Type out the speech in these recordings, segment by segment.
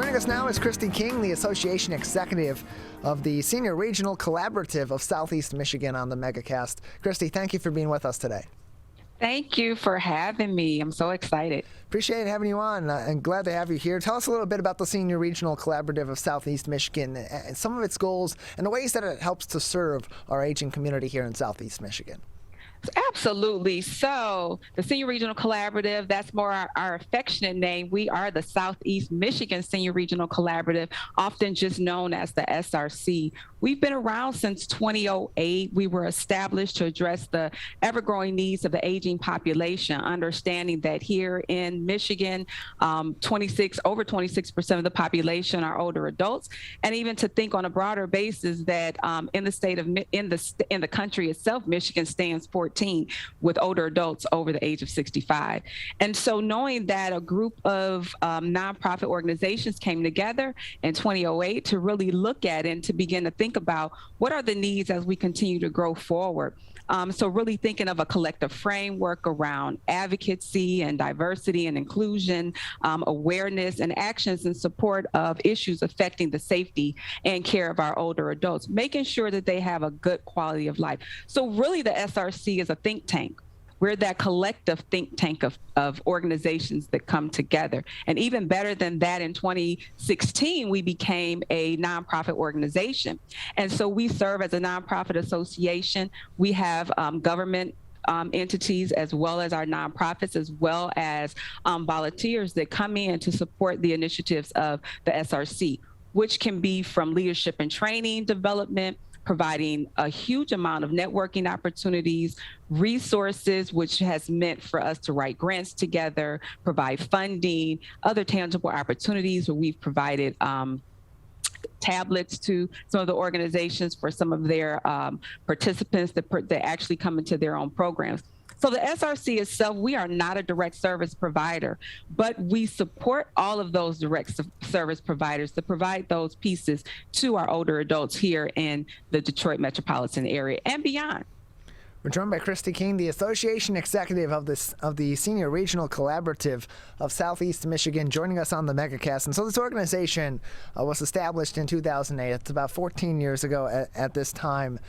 Joining us now is Kristie King, the Association Executive of the Senior Regional Collaborative of Southeast Michigan on the MegaCast. Kristie, thank you for being with us today. Thank you for having me. I'm so excited. Appreciate having you on and glad to have you here. Tell us a little bit about the Senior Regional Collaborative of Southeast Michigan and some of its goals and the ways that it helps to serve our aging community here in Southeast Michigan. Absolutely. So the Senior Regional Collaborative, that's more our affectionate name. We are the Southeast Michigan Senior Regional Collaborative, often just known as the SRC. We've been around since 2008. We were established to address the ever-growing needs of the aging population, understanding that here in Michigan, over 26% of the population are older adults, and even to think on a broader basis that in the country itself, Michigan stands 14 with older adults over the age of 65. And so knowing that a group of nonprofit organizations came together in 2008 to really look at and to begin to think about what are the needs as we continue to grow forward. So really thinking of a collective framework around advocacy and diversity and inclusion, awareness and actions in support of issues affecting the safety and care of our older adults, making sure that they have a good quality of life. So really the SRC is a think tank. We're that collective think tank of organizations that come together. And even better than that, in 2016, we became a nonprofit organization. And so we serve as a nonprofit association. We have government entities as well as our nonprofits, as well as volunteers that come in to support the initiatives of the SRC, which can be from leadership and training development, providing a huge amount of networking opportunities, resources, which has meant for us to write grants together, provide funding, other tangible opportunities where we've provided tablets to some of the organizations for some of their participants that actually come into their own programs. So the SRC itself, we are not a direct service provider, but we support all of those direct service providers to provide those pieces to our older adults here in the Detroit metropolitan area and beyond. We're joined by Kristie King, the Association Executive of the Senior Regional Collaborative of Southeast Michigan, joining us on the MegaCast. And so this organization was established in 2008. It's about 14 years ago at this time,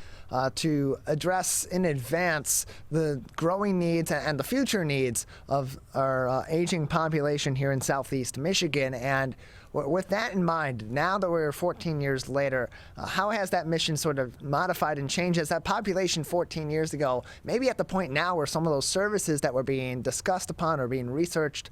to address in advance the growing needs and the future needs of our aging population here in Southeast Michigan. And with that in mind, now that we're 14 years later, how has that mission sort of modified and changed? As that population 14 years ago, maybe at the point now where some of those services that were being discussed upon or being researched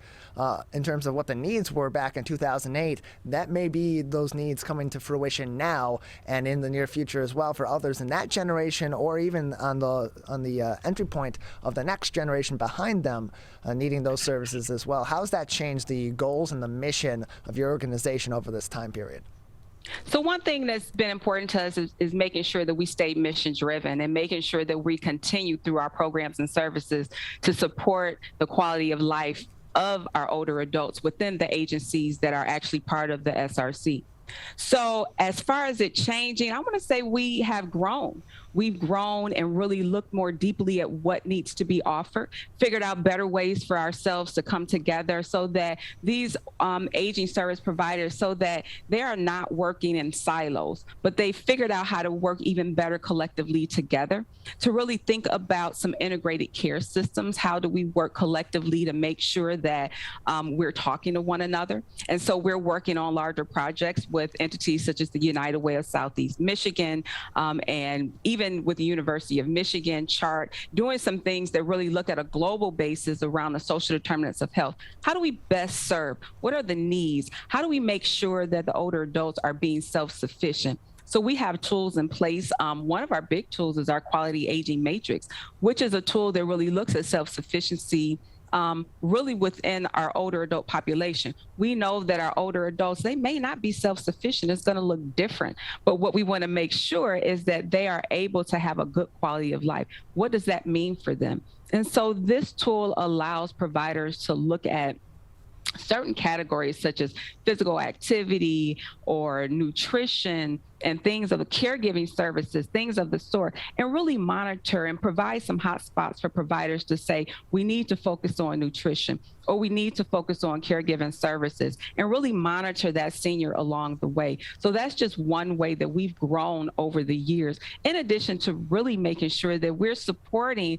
in terms of what the needs were back in 2008, that may be those needs coming to fruition now and in the near future as well for others in that generation, or even on the entry point of the next generation behind them needing those services as well. How has that changed the goals and the mission of your organization over this time period? So one thing that's been important to us is making sure that we stay mission driven and making sure that we continue through our programs and services to support the quality of life of our older adults within the agencies that are actually part of the SRC. So as far as it changing, I want to say we have grown. We've grown and really looked more deeply at what needs to be offered, figured out better ways for ourselves to come together so that these aging service providers, so that they are not working in silos, but they figured out how to work even better collectively together to really think about some integrated care systems. How do we work collectively to make sure that we're talking to one another? And so we're working on larger projects with entities such as the United Way of Southeast Michigan, and even with the University of Michigan, CHART, doing some things that really look at a global basis around the social determinants of health. How do we best serve? What are the needs? How do we make sure that the older adults are being self-sufficient? So we have tools in place. One of our big tools is our Quality Aging Matrix, which is a tool that really looks at self-sufficiency really within our older adult population. We know that our older adults, they may not be self-sufficient. It's going to look different. But what we want to make sure is that they are able to have a good quality of life. What does that mean for them? And so this tool allows providers to look at certain categories such as physical activity or nutrition and things of the caregiving services, things of the sort, and really monitor and provide some hot spots for providers to say, we need to focus on nutrition or we need to focus on caregiving services and really monitor that senior along the way. So that's just one way that we've grown over the years, in addition to really making sure that we're supporting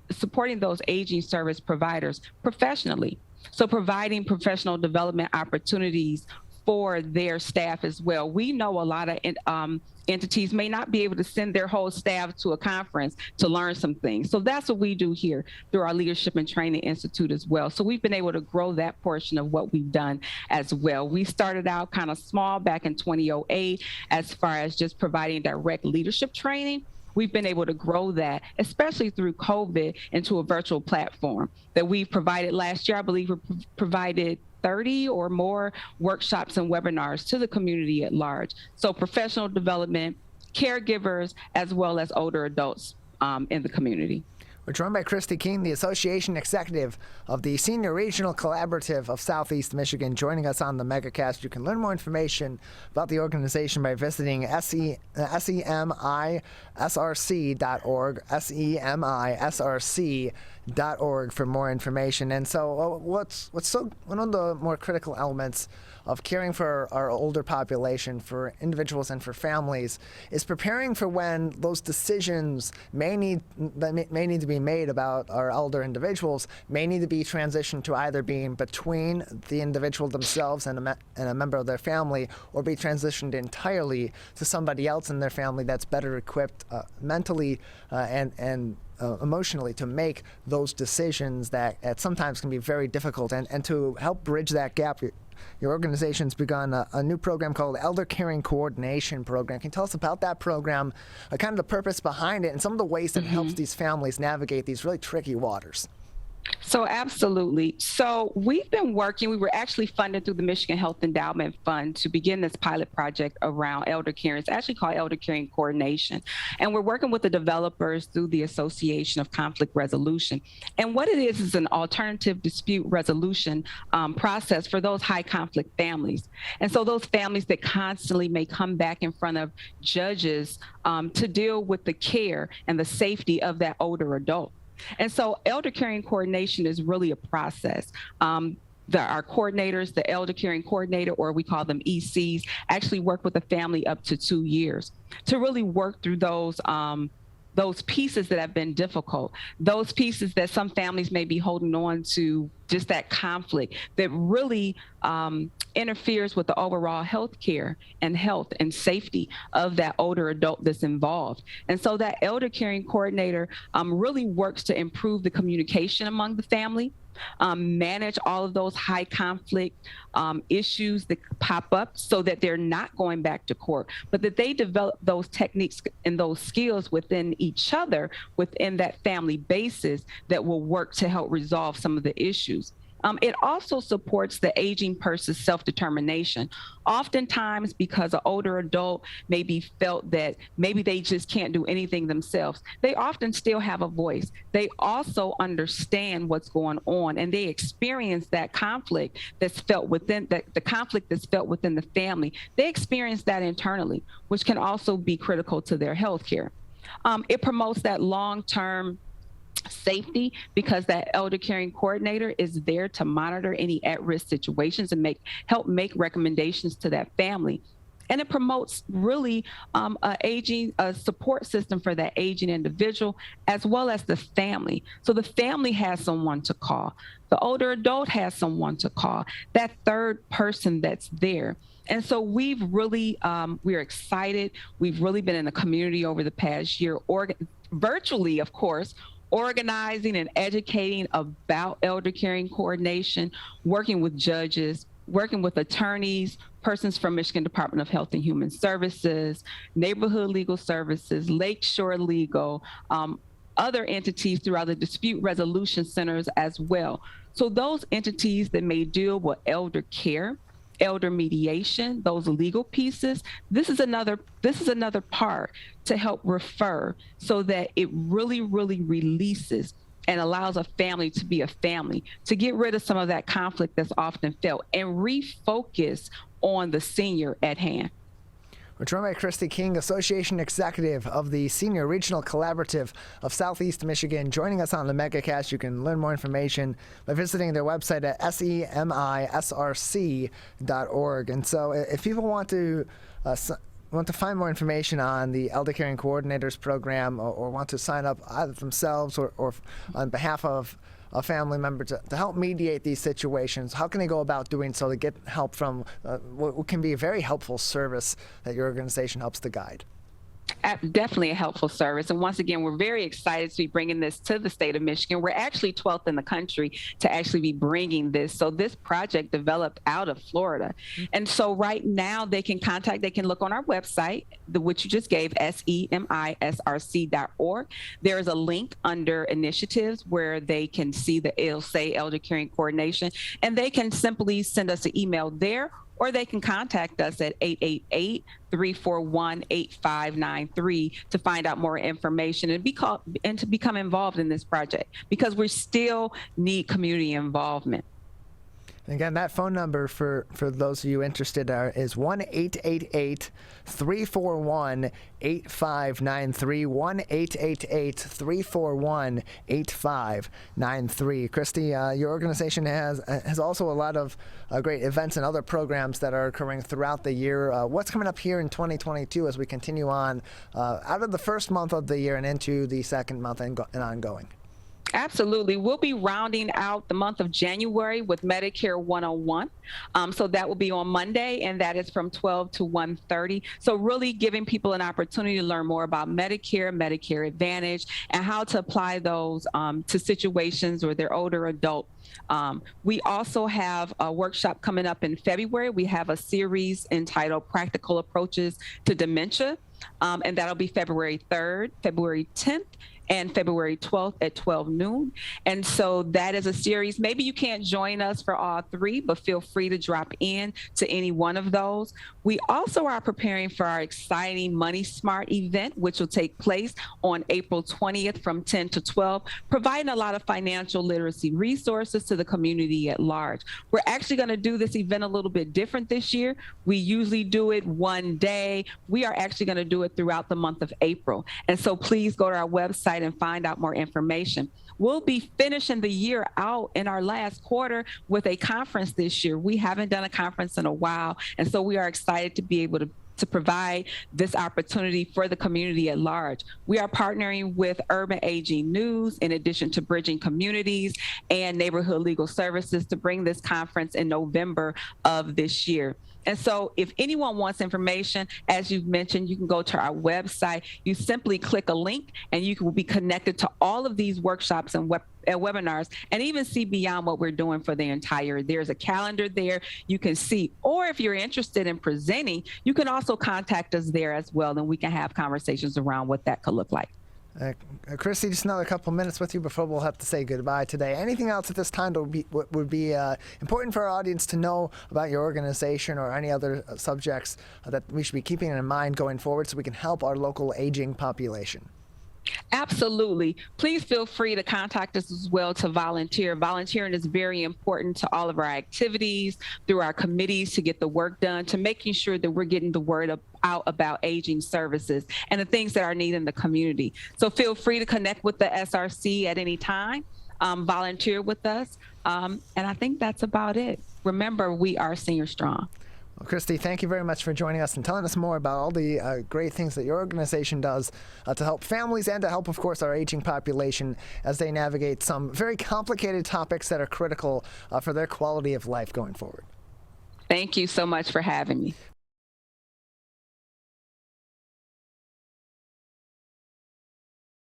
supporting those aging service providers professionally. So providing professional development opportunities for their staff as well. We know a lot of entities may not be able to send their whole staff to a conference to learn some things. So that's what we do here through our Leadership and Training Institute as well. So we've been able to grow that portion of what we've done as well. We started out kind of small back in 2008 as far as just providing direct leadership training. We've been able to grow that, especially through COVID, into a virtual platform that we provided last year. I believe we provided 30 or more workshops and webinars to the community at large. So professional development, caregivers, as well as older adults in the community. We're joined by Kristie King, the Association Executive of the Senior Regional Collaborative of Southeast Michigan, joining us on the MegaCast. You can learn more information about the organization by visiting semisrc.org, semisrc.org for more information. And so what's one of the more critical elements of caring for our older population, for individuals and for families, is preparing for when those decisions may need to be made about our elder individuals, may need to be transitioned to either being between the individual themselves and a member of their family, or be transitioned entirely to somebody else in their family that's better equipped mentally and emotionally to make those decisions that sometimes can be very difficult. And to help bridge that gap, your organization's begun a new program called Elder Caring Coordination Program. Can you tell us about that program, kind of the purpose behind it, and some of the ways that it helps these families navigate these really tricky waters? So absolutely. So we've been working, we were actually funded through the Michigan Health Endowment Fund to begin this pilot project around elder care. It's actually called Elder Caring Coordination. And we're working with the developers through the Association of Conflict Resolution. And what it is an alternative dispute resolution process for those high conflict families. And so those families that constantly may come back in front of judges to deal with the care and the safety of that older adult. And so elder caring coordination is really a process. Our coordinators, the elder caring coordinator, or we call them ECs, actually work with a family up to 2 years to really work through those pieces that have been difficult, those pieces that some families may be holding on to, just that conflict that really interferes with the overall health care and health and safety of that older adult that's involved. And so that elder caring coordinator really works to improve the communication among the family, manage all of those high conflict issues that pop up so that they're not going back to court, but that they develop those techniques and those skills within each other, within that family basis, that will work to help resolve some of the issues. It also supports the aging person's self-determination. Oftentimes, because an older adult maybe felt that maybe they just can't do anything themselves, they often still have a voice. They also understand what's going on, and they experience that conflict that's felt within the conflict that's felt within the family. They experience that internally, which can also be critical to their health care. It promotes that long-term safety, because that elder caring coordinator is there to monitor any at-risk situations and help make recommendations to that family. And it promotes really a support system for that aging individual, as well as the family. So the family has someone to call. The older adult has someone to call, that third person that's there. And so we've really, we're excited. We've really been in the community over the past year, virtually, of course, organizing and educating about elder caring coordination, working with judges, working with attorneys, persons from Michigan Department of Health and Human Services, Neighborhood Legal Services, Lakeshore Legal, other entities throughout the dispute resolution centers as well. So those entities that may deal with elder care, elder mediation, those legal pieces, this is another part to help refer, so that it really, really releases and allows a family to be a family, to get rid of some of that conflict that's often felt and refocus on the senior at hand. We're joined by Kristie King, Association Executive of the Senior Regional Collaborative of Southeast Michigan, joining us on the MegaCast. You can learn more information by visiting their website at semisrc.org. And so if people want to find more information on the Elder Caring Coordinators Program, or want to sign up either themselves or on behalf of a family member to help mediate these situations, how can they go about doing so to get help from what can be a very helpful service that your organization helps to guide? Definitely a helpful service. And once again, we're very excited to be bringing this to the state of Michigan. We're actually 12th in the country to actually be bringing this. So this project developed out of Florida. And so right now they can look on our website, which you just gave, semisrc.org. There is a link under initiatives where they can see it'll say Elder Caring Coordination, and they can simply send us an email there, or they can contact us at 888-341-8593 to find out more information and to become involved in this project, because we still need community involvement. And again, that phone number for those of you interested is 1-888-341-8593, 1-888-341-8593. Kristie, your organization has also a lot of great events and other programs that are occurring throughout the year. What's coming up here in 2022 as we continue on out of the first month of the year and into the second month and ongoing? Absolutely. We'll be rounding out the month of January with Medicare 101. So that will be on Monday, and that is from 12 to 1:30. So really giving people an opportunity to learn more about Medicare, Medicare Advantage, and how to apply those to situations where they're older adult. We also have a workshop coming up in February. We have a series entitled Practical Approaches to Dementia, and that'll be February 3rd, February 10th, and February 12th at 12 noon. And so that is a series. Maybe you can't join us for all three, but feel free to drop in to any one of those. We also are preparing for our exciting Money Smart event, which will take place on April 20th from 10 to 12, providing a lot of financial literacy resources to the community at large. We're actually going to do this event a little bit different this year. We usually do it one day. We are actually going to do it throughout the month of April. And so please go to our website and find out more information. We'll be finishing the year out in our last quarter with a conference this year. We haven't done a conference in a while, and so we are excited to be able to provide this opportunity for the community at large. We are partnering with Urban Aging News, in addition to Bridging Communities and Neighborhood Legal Services, to bring this conference in November of this year. And so if anyone wants information, as you've mentioned, you can go to our website. You simply click a link and you will be connected to all of these workshops and webinars, and even see beyond what we're doing for the entire. There's a calendar there you can see. Or if you're interested in presenting, you can also contact us there as well, and we can have conversations around what that could look like. Kristie, just another couple minutes with you before we'll have to say goodbye today. Anything else at this time that would be important for our audience to know about your organization, or any other subjects that we should be keeping in mind going forward so we can help our local aging population? Absolutely. Please feel free to contact us as well to volunteer. Volunteering is very important to all of our activities, through our committees, to get the work done, to making sure that we're getting the word out about aging services and the things that are needed in the community. So feel free to connect with the SRC at any time, volunteer with us. And I think that's about it. Remember, we are Senior Strong. Well, Kristie, thank you very much for joining us and telling us more about all the great things that your organization does to help families and to help, of course, our aging population as they navigate some very complicated topics that are critical for their quality of life going forward. Thank you so much for having me.